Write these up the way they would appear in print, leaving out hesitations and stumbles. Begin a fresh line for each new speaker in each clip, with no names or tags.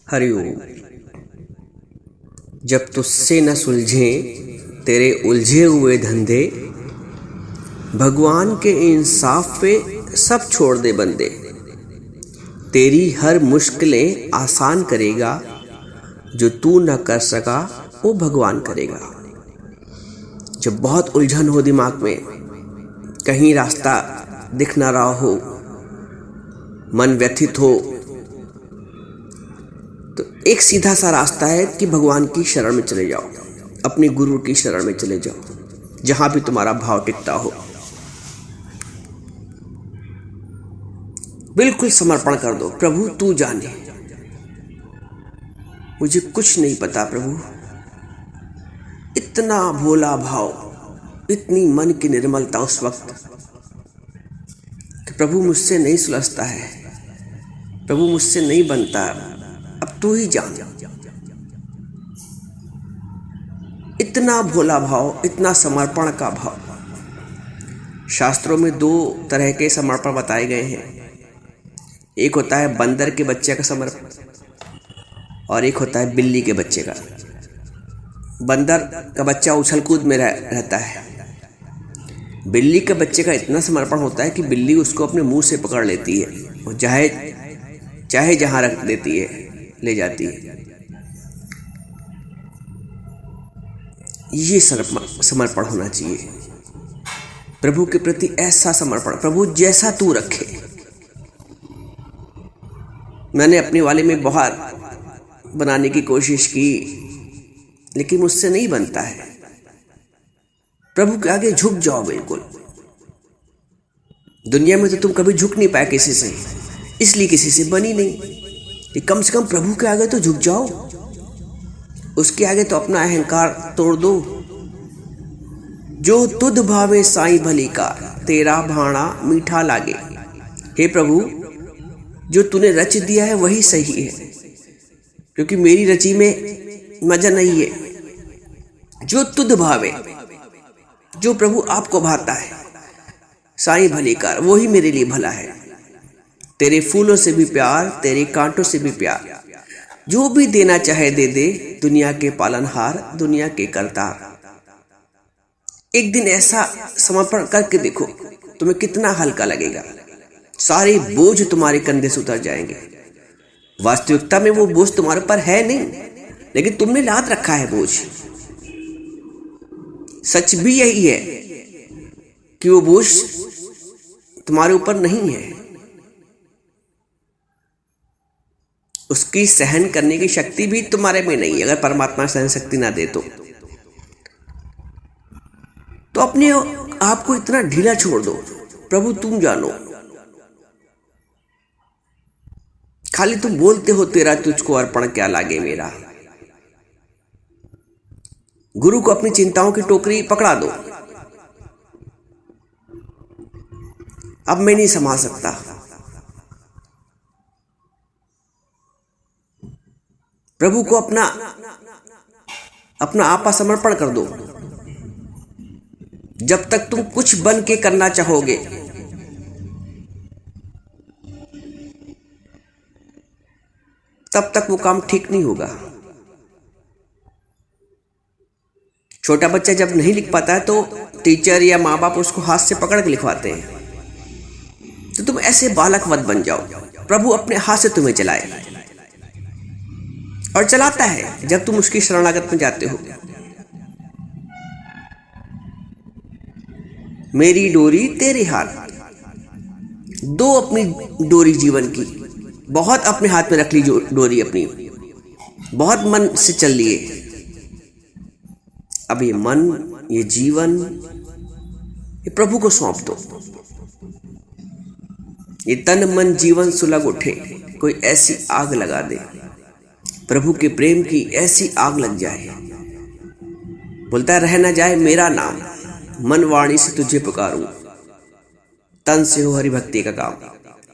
हरिओम। जब तुझसे न सुलझे तेरे उलझे हुए धंधे, भगवान के इंसाफ पे सब छोड़ दे बंदे। तेरी हर मुश्किलें आसान करेगा, जो तू न कर सका वो भगवान करेगा। जब बहुत उलझन हो दिमाग में, कहीं रास्ता दिख ना रहा हो, मन व्यथित हो, तो एक सीधा सा रास्ता है कि भगवान की शरण में चले जाओ, अपने गुरु की शरण में चले जाओ, जहां भी तुम्हारा भाव टिकता हो। बिल्कुल समर्पण कर दो। प्रभु तू जाने, मुझे कुछ नहीं पता प्रभु। इतना भोला भाव, इतनी मन की निर्मलता उस वक्त कि प्रभु मुझसे नहीं सुलझता है, प्रभु मुझसे नहीं बनता, अब तू ही जान। इतना भोला भाव, इतना समर्पण का भाव। शास्त्रों में दो तरह के समर्पण बताए गए हैं। एक होता है बंदर के बच्चे का समर्पण और एक होता है बिल्ली के बच्चे का। बंदर का बच्चा उछल कूद में रहता है। बिल्ली के बच्चे का इतना समर्पण होता है कि बिल्ली उसको अपने मुंह से पकड़ लेती है और चाहे जहां रख देती है, ले जाती है। ये समर्पण होना चाहिए प्रभु के प्रति। ऐसा समर्पण, प्रभु जैसा तू रखे। मैंने अपने वाले में बहुत बनाने की कोशिश की, लेकिन मुझसे नहीं बनता है। प्रभु के आगे झुक जाओ बिल्कुल। दुनिया में तो तुम कभी झुक नहीं पाए किसी से, इसलिए किसी से बनी नहीं। कम से कम प्रभु के आगे तो झुक जाओ। उसके आगे तो अपना अहंकार तोड़ दो। जो तुध भावे साईं भली का, तेरा भाणा मीठा लागे। हे प्रभु, जो तूने रच दिया है वही सही है, क्योंकि मेरी रची में मजा नहीं है। जो तुध भावे, जो प्रभु आपको भाता है, साईं भली कार, वो ही मेरे लिए भला है। तेरे फूलों से भी प्यार, तेरे कांटों से भी प्यार। जो भी देना चाहे दे दे, दुनिया के पालनहार, दुनिया के करतार। एक दिन ऐसा समर्पण करके देखो, तुम्हें कितना हल्का लगेगा। सारे बोझ तुम्हारे कंधे से उतर जाएंगे। वास्तविकता में वो बोझ तुम्हारे पर है नहीं, लेकिन तुमने लाद रखा है बोझ। सच भी यही है कि वो बोझ तुम्हारे ऊपर नहीं है। उसकी सहन करने की शक्ति भी तुम्हारे में नहीं है, अगर परमात्मा सहन शक्ति ना दे तो अपने आप को इतना ढीला छोड़ दो। प्रभु तुम जानो। खाली तुम बोलते हो तेरा तुझको अर्पण क्या लागे मेरा। गुरु को अपनी चिंताओं की टोकरी पकड़ा दो। अब मैं नहीं संभाल सकता। प्रभु को अपना आपा समर्पण कर दो। जब तक तुम कुछ बन के करना चाहोगे, तब तक वो काम ठीक नहीं होगा। छोटा बच्चा जब नहीं लिख पाता है तो टीचर या माँ बाप उसको हाथ से पकड़ के लिखवाते हैं। तो तुम ऐसे बालकवत बन जाओ। प्रभु अपने हाथ से तुम्हें चलाए, और चलाता है जब तुम उसकी शरणागत में जाते हो। मेरी डोरी तेरे हाथ। दो अपनी डोरी जीवन की, बहुत अपने हाथ में रख ली डोरी अपनी, बहुत मन से चल लिए। अब ये मन, ये जीवन, ये प्रभु को सौंप दो। ये तन मन जीवन सुलग उठे, कोई ऐसी आग लगा दे, प्रभु के प्रेम की ऐसी आग लग जाए। बोलता रह ना जाए मेरा नाम, मन वाणी से तुझे पुकारूं, तन से हो हरि भक्ति का काम।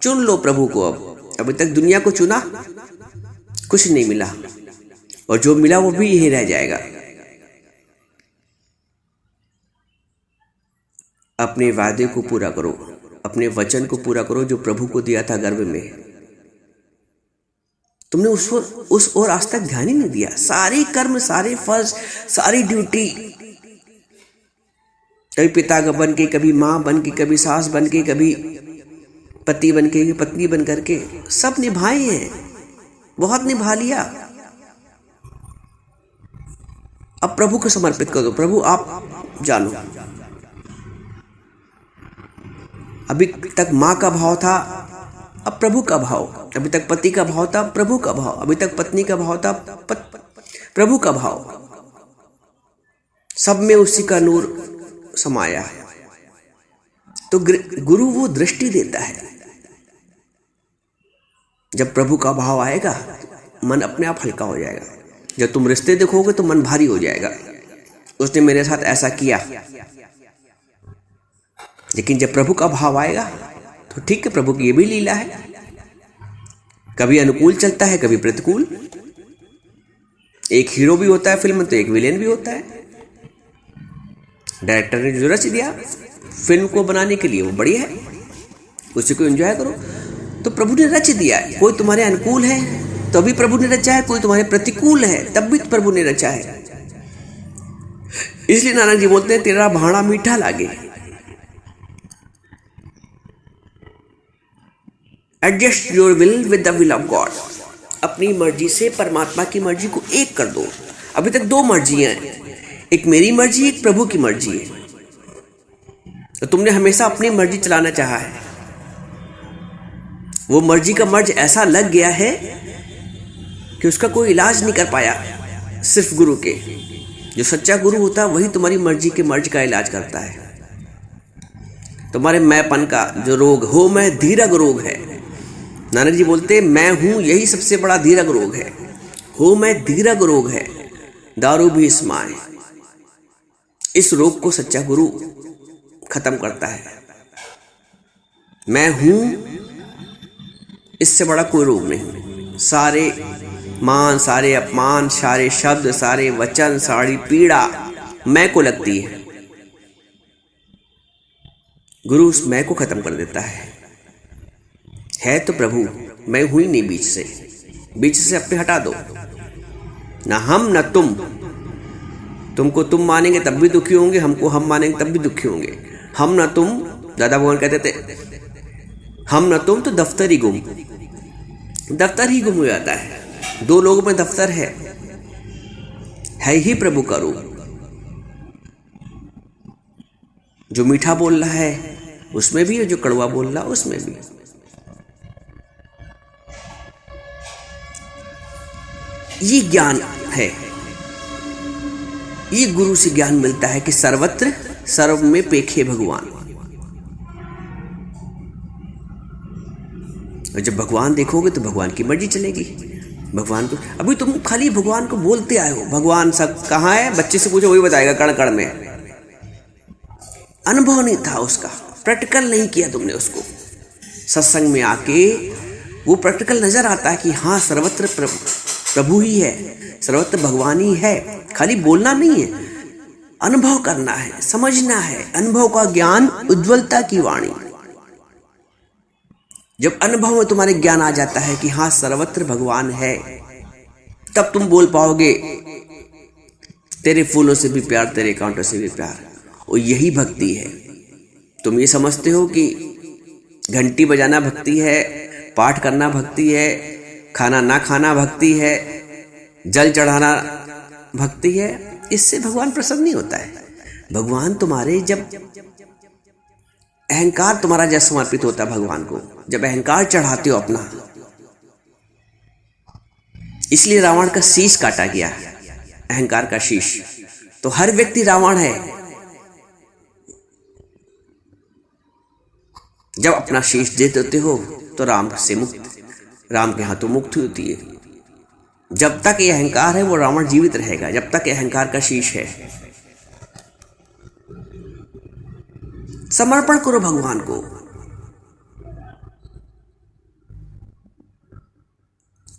चुन लो प्रभु को। अब अभी तक दुनिया को चुना, कुछ नहीं मिला, और जो मिला वो भी यही रह जाएगा। अपने वादे को पूरा करो, अपने वचन को पूरा करो जो प्रभु को दिया था गर्भ में। तुमने उस ओर आज तक ध्यान ही नहीं दिया। सारे कर्म, सारे फर्ज, सारी ड्यूटी, कभी पिता बन के, कभी माँ बन के, कभी सास बन के, कभी पति बन के, पत्नी बन करके सब निभाए हैं, बहुत निभा लिया। अब प्रभु को समर्पित कर दो। प्रभु आप जानो, अभी तक माँ का भाव था, अब प्रभु का भाव। अभी तक पति का भाव था, प्रभु का भाव। अभी तक पत्नी का भाव था, प्रभु का भाव। सब में उसी का नूर समाया है। तो गुरु वो दृष्टि देता है। जब प्रभु का भाव आएगा, मन अपने आप हल्का हो जाएगा। जब तुम रिश्ते देखोगे तो मन भारी हो जाएगा, उसने मेरे साथ ऐसा किया। लेकिन जब प्रभु का भाव आएगा तो ठीक है, प्रभु की ये भी लीला है, कभी अनुकूल चलता है, कभी प्रतिकूल। एक हीरो भी होता है फिल्म में तो एक विलेन भी होता है। डायरेक्टर ने जो रच दिया फिल्म को बनाने के लिए वो बढ़िया है, उसी को एंजॉय करो। तो प्रभु ने रच दिया है। कोई तुम्हारे अनुकूल है तो भी प्रभु ने रचा है, कोई तुम्हारे प्रतिकूल है तब भी प्रभु ने रचा है। इसलिए नानक जी बोलते हैं, तेरा भाणा मीठा लागे। Adjust your will with the will of God. अपनी मर्जी से परमात्मा की मर्जी को एक कर दो। अभी तक दो मर्जियां हैं, एक मेरी मर्जी, एक प्रभु की मर्जी है। तो तुमने हमेशा अपनी मर्जी चलाना चाहा है। वो मर्जी का मर्ज ऐसा लग गया है कि उसका कोई इलाज नहीं कर पाया, सिर्फ गुरु के। जो सच्चा गुरु होता है वही तुम्हारी मर्जी के मर्ज का इलाज करता है। तुम्हारे मैंपन का जो रोग हो, मैं धीरग रोग है। नानक जी बोलते मैं हूं, यही सबसे बड़ा धीरग रोग है। हो मैं धीरग रोग है, दारू भी इसमाए। इस रोग को सच्चा गुरु खत्म करता है। मैं हूं, इससे बड़ा कोई रोग नहीं। सारे मान, सारे अपमान, सारे शब्द, सारे वचन, सारी पीड़ा मैं को लगती है। गुरु उस मैं को खत्म कर देता है तो प्रभु, मैं हूं ही नहीं बीच से अपने हटा दो। ना हम ना तुम। तुमको तुम मानेंगे तब भी दुखी होंगे, हमको हम मानेंगे तब भी दुखी होंगे। हम ना तुम, दादा भगवान कहते थे, हम ना तुम तो दफ्तर ही गुम हो जाता है। दो लोगों में दफ्तर है ही प्रभु का रूप। जो मीठा बोल रहा है उसमें भी, और जो कड़वा बोल रहा है उसमें भी। ये ज्ञान है, ये गुरु से ज्ञान मिलता है कि सर्वत्र सर्व में पेखे भगवान। और जब भगवान देखोगे तो भगवान की मर्जी चलेगी। भगवान को अभी तुम खाली भगवान को बोलते आए हो, भगवान सब कहाँ है, बच्चे से पूछो वही बताएगा कण कण में। अनुभव नहीं था उसका, प्रैक्टिकल नहीं किया तुमने उसको। सत्संग में आके वो प्रैक्टिकल नजर आता है कि हाँ, सर्वत्र प्रभु ही है, सर्वत्र भगवान ही है। खाली बोलना नहीं है, अनुभव करना है, समझना है। अनुभव का ज्ञान, उज्ज्वलता की वाणी। जब अनुभव में तुम्हारे ज्ञान आ जाता है कि हाँ, सर्वत्र भगवान है, तब तुम बोल पाओगे तेरे फूलों से भी प्यार, तेरे कांटों से भी प्यार। और यही भक्ति है। तुम ये समझते हो कि घंटी बजाना भक्ति है, पाठ करना भक्ति है, खाना ना खाना भक्ति है, जल चढ़ाना भक्ति है। इससे भगवान प्रसन्न नहीं होता है। भगवान तुम्हारे, जब अहंकार तुम्हारा जब समर्पित होता है भगवान को, जब अहंकार चढ़ाते हो अपना। इसलिए रावण का शीश काटा गया, अहंकार का शीश। तो हर व्यक्ति रावण है। जब अपना शीश दे देते हो तो राम से मुक्त, राम के हाथों मुक्ति होती है। जब तक ये अहंकार है वो रावण जीवित रहेगा, जब तक ये अहंकार का शीश है। समर्पण करो भगवान को।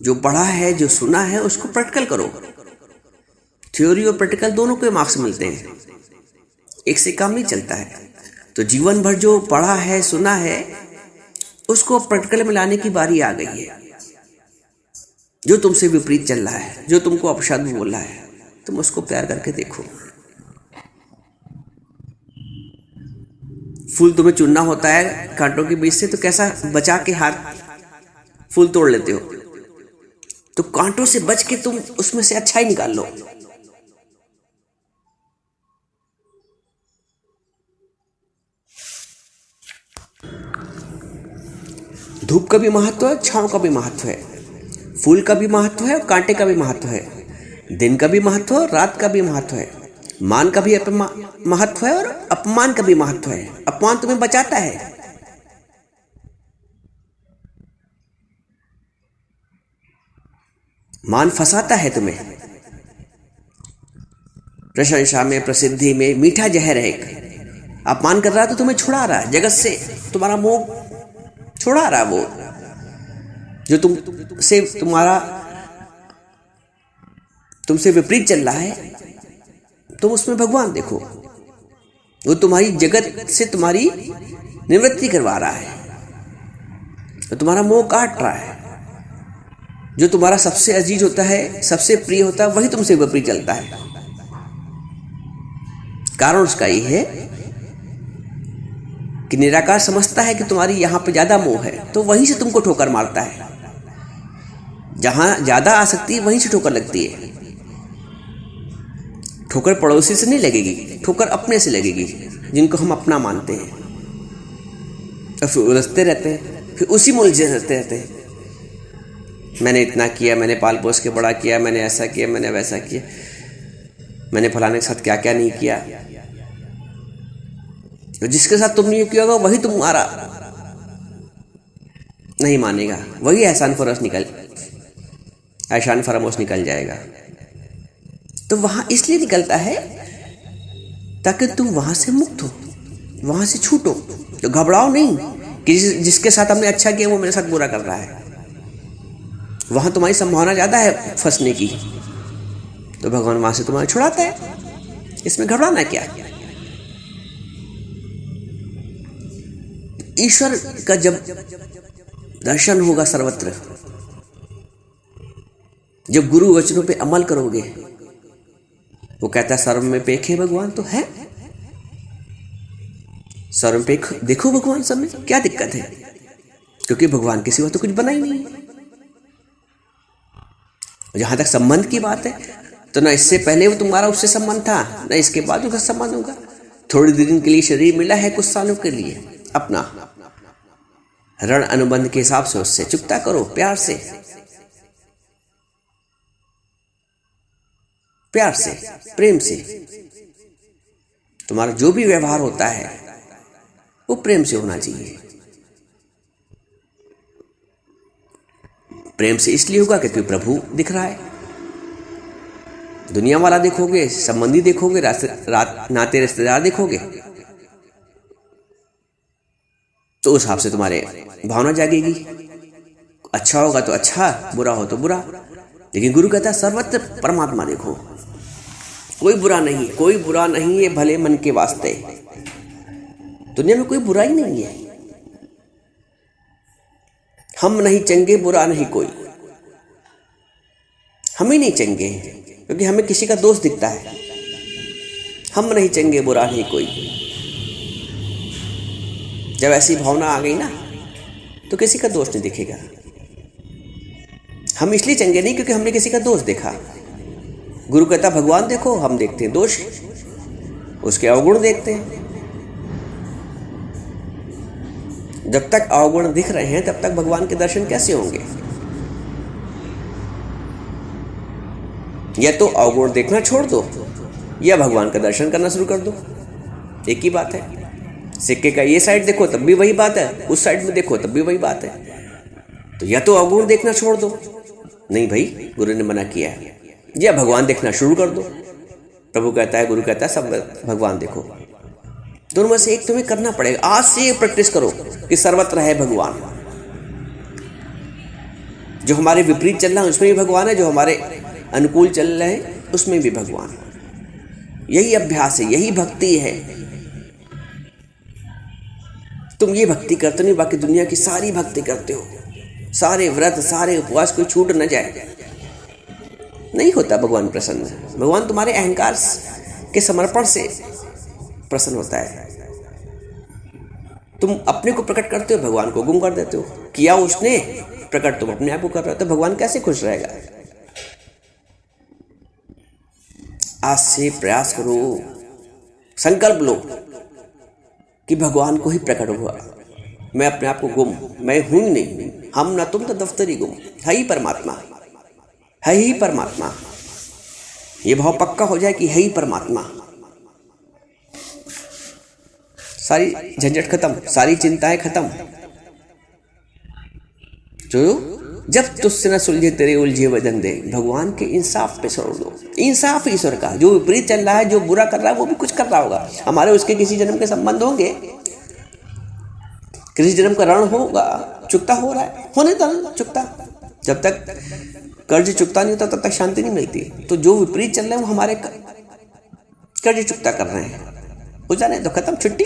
जो पढ़ा है, जो सुना है, उसको प्रैक्टिकल करो। थ्योरी और प्रैक्टिकल दोनों के मार्क्स मिलते हैं, एक से काम नहीं चलता है। तो जीवन भर जो पढ़ा है, सुना है, उसको प्रैक्टिकल में लाने की बारी आ गई है। जो तुमसे विपरीत चल रहा है, जो तुमको अपशब्द बोल रहा है, तुम उसको प्यार करके देखो। फूल तुम्हें चुनना होता है कांटों के बीच से, तो कैसा बचा के हाथ फूल तोड़ लेते हो। तो कांटों से बच के तुम उसमें से अच्छा ही निकाल लो। धूप का भी महत्व है, छांव का भी महत्व है, फूल का भी महत्व है और कांटे का भी महत्व है, दिन का भी महत्व है, रात का भी महत्व है, मान का भी महत्व है और अपमान का भी महत्व है। अपमान तुम्हें बचाता है, मान फंसाता है तुम्हें। प्रशंसा में, प्रसिद्धि में मीठा जहर है। अपमान कर रहा है तो तुम्हें छुड़ा रहा है जगत से, तुम्हारा मोह छुड़ा रहा है। वो जो तुमसे विपरीत चल रहा है, तुम उसमें भगवान देखो। वो तुम्हारी जगत से तुम्हारी निवृत्ति करवा रहा है, तो तुम्हारा मोह काट रहा है। जो तुम्हारा सबसे अजीज होता है, सबसे प्रिय होता है, वही तुमसे विपरीत चलता है। कारण उसका ये है कि निराकार समझता है कि तुम्हारी यहां पे ज्यादा मोह है, तो वहीं से तुमको ठोकर मारता है। जहां ज्यादा आसक्ति है वहीं से ठोकर लगती है। ठोकर पड़ोसी से नहीं लगेगी, ठोकर अपने से लगेगी, जिनको हम अपना मानते हैं। और फिर उलझते रहते हैं, फिर उसी में उलझे रहते हैं। मैंने इतना किया, मैंने पाल पोस के बड़ा किया, मैंने ऐसा किया, मैंने वैसा किया, मैंने फलाने के साथ क्या क्या नहीं किया। तो जिसके साथ तुमने किया होगा वही तुम्हारा नहीं मानेगा, वही एहसान फरामोश निकल जाएगा। तो वहां इसलिए निकलता है ताकि तुम वहां से मुक्त हो, वहां से छूटो। तो घबराओ नहीं कि जिसके साथ हमने अच्छा किया वो मेरे साथ बुरा कर रहा है। वहां तुम्हारी संभावना ज्यादा है फंसने की, तो भगवान वहां से तुम्हें छुड़ाता है। इसमें घबराना क्या? ईश्वर का जब दर्शन होगा सर्वत्र, जब गुरु वचनों पे अमल करोगे, वो कहता है सर्व में पेखे भगवान तो है। सर्व में देखो भगवान सब में, क्या दिक्कत है? क्योंकि भगवान के सिवा तो कुछ बना ही नहीं है। जहां तक संबंध की बात है, तो ना इससे पहले वो तुम्हारा उससे संबंध था, ना इसके बाद उसका संबंध होगा। थोड़ी दिन के लिए शरीर मिला है, कुछ सालों के लिए अपना ऋण अनुबंध के हिसाब से उससे चुकता करो, प्यार से, प्रेम से। तुम्हारा जो भी व्यवहार होता है वो प्रेम से होना चाहिए। प्रेम से इसलिए होगा कि तुम्हें प्रभु दिख रहा है। दुनिया वाला देखोगे, संबंधी देखोगे, नाते रिश्तेदार देखोगे, तो उस हिसाब से तुम्हारे भावना जागेगी। अच्छा होगा तो अच्छा, बुरा हो तो बुरा। लेकिन गुरु कहता है सर्वत्र परमात्मा देखो, कोई बुरा नहीं, कोई बुरा नहीं है भले मन के वास्ते। दुनिया में कोई बुरा ही नहीं है। हम नहीं चंगे, बुरा नहीं कोई। हम ही नहीं चंगे हैं, क्योंकि हमें किसी का दोष दिखता है। हम नहीं चंगे, बुरा नहीं कोई। जब ऐसी भावना आ गई ना, तो किसी का दोष नहीं दिखेगा। हम इसलिए चंगे नहीं क्योंकि हमने किसी का दोष देखा। गुरु कहता भगवान देखो, हम देखते हैं दोष, उसके अवगुण देखते हैं। जब तक अवगुण दिख रहे हैं तब तक भगवान के दर्शन कैसे होंगे? या तो अवगुण देखना छोड़ दो, या भगवान का दर्शन करना शुरू कर दो। एक ही बात है। सिक्के का ये साइड देखो तब भी वही बात है, उस साइड में देखो तब भी वही बात है। तो या तो अवगुण देखना छोड़ दो, नहीं भाई गुरु ने मना किया है, या भगवान देखना शुरू कर दो। प्रभु कहता है, गुरु कहता है सब भगवान देखो। दोनों में से एक तुम्हें करना पड़ेगा। आज से प्रैक्टिस करो कि सर्वत्र है भगवान। जो हमारे विपरीत चल रहा है उसमें भी भगवान है, जो हमारे अनुकूल चल रहे हैं उसमें भी भगवान। यही अभ्यास है, यही भक्ति है। तुम ये भक्ति करते नहीं, बाकी दुनिया की सारी भक्ति करते हो, सारे व्रत, सारे उपवास, कोई छूट न जाए। नहीं होता भगवान प्रसन्न। भगवान तुम्हारे अहंकार के समर्पण से प्रसन्न होता है। तुम अपने को प्रकट करते हो, भगवान को गुम कर देते हो। किया उसने, प्रकट तुम अपने आप को कर रहे हो, तो भगवान कैसे खुश रहेगा? आज से प्रयास करो, संकल्प लो कि भगवान को ही प्रकट हुआ, मैं अपने आप को गुम, मैं हूं नहीं, हम न तुम तो दफ्तरी गुम, है ही परमात्मा, है ही परमात्मा। ये भाव पक्का हो जाए कि है ही परमात्मा, सारी झंझट खत्म, सारी चिंताएं खत्म। जो जब तुझसे न सुलझे तेरे उलझे वजन दे, भगवान के इंसाफ पे छोड़ दो। इंसाफ ईश्वर का, जो विपरीत चल रहा है, जो बुरा कर रहा है, वो भी कुछ कर रहा होगा। हमारे उसके किसी जन्म के संबंध होंगे, किसी जन्म का ऋण होगा, चुकता हो रहा है, होने दो चुकता। जब तक कर्ज चुकता नहीं होता तब तक शांति नहीं मिलती। तो जो विपरीत चल रहे हैं वो हमारे कर्ज चुकता कर रहे हैं, हो जाने तो खत्म, छुट्टी।